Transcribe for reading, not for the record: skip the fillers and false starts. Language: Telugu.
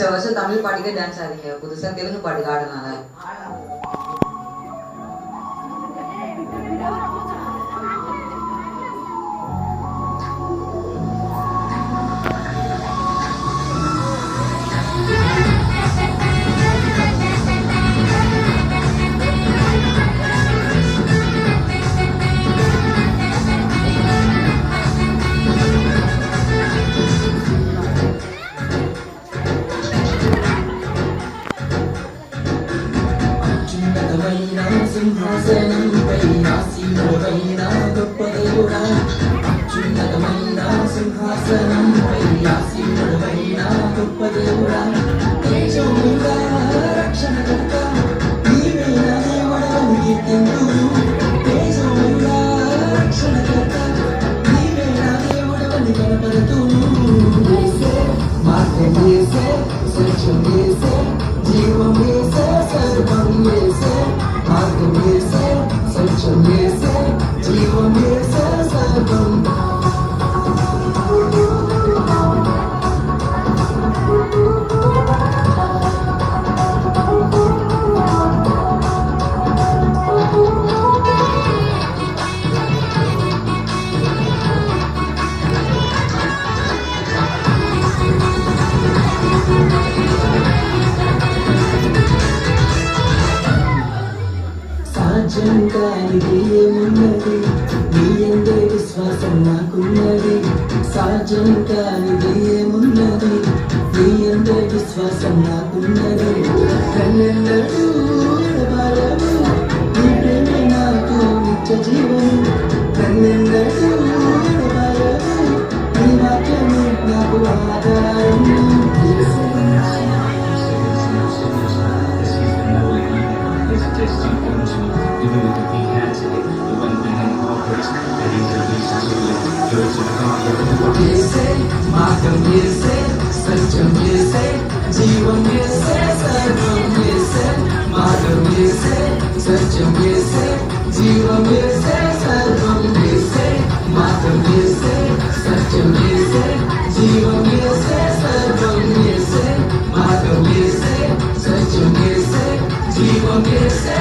வருஷம் தமிழ் பாட்டுக்கே டான்ஸ் ஆடுறீங்க, புதுசா தெலுங்கு பாட்டுக்கு ஆடுனால సింహాసనంపై ఆసీనుడైన గొప్ప దేవుడా, అత్యున్నతమైన సింహాసనంపై ఆసీనుడైన గొప్ప దేవుడా, తేజోమయుడా రక్షణకర్త నీవే నా దేవుడవని కీర్తింతును. తేజోమయుడా రక్షణకర్త నీవే నా దేవుడవని కనపడుతును. మార్గం యేసే, సత్యం యేసే, జీవం యేసే, సర్వం యేసే. మార్గం యేసే, సత్యం యేసే, జీవం యేసే, సర్వం. సాధ్యం కానిది ఏమున్నది, నీ యందే విశ్వాసం నాకున్నది. సాధ్యం కానిది ఏమున్నది, నీ యందే విశ్వాసం నాకున్నది. కన్నెన్నడూ ఎడబాయవు, నీ ప్రేమే నాకు నిత్య జీవము. కన్నెన్నడూ ఎడబాయవు, నీ వాక్యమే నాకు ఆధారం. మార్గం యేసే, సత్యం యేసే, జీవం యేసే, సర్వం యేసే. మార్గం యేసే, సత్యం యేసే, జీవం యేసే, సర్వం యేసే. మార్గం యేసే, సత్యం యేసే, జీవం యేసే, సర్వం యేసే. మార్గం యేసే, సత్యం యేసే, జీవం యేసే.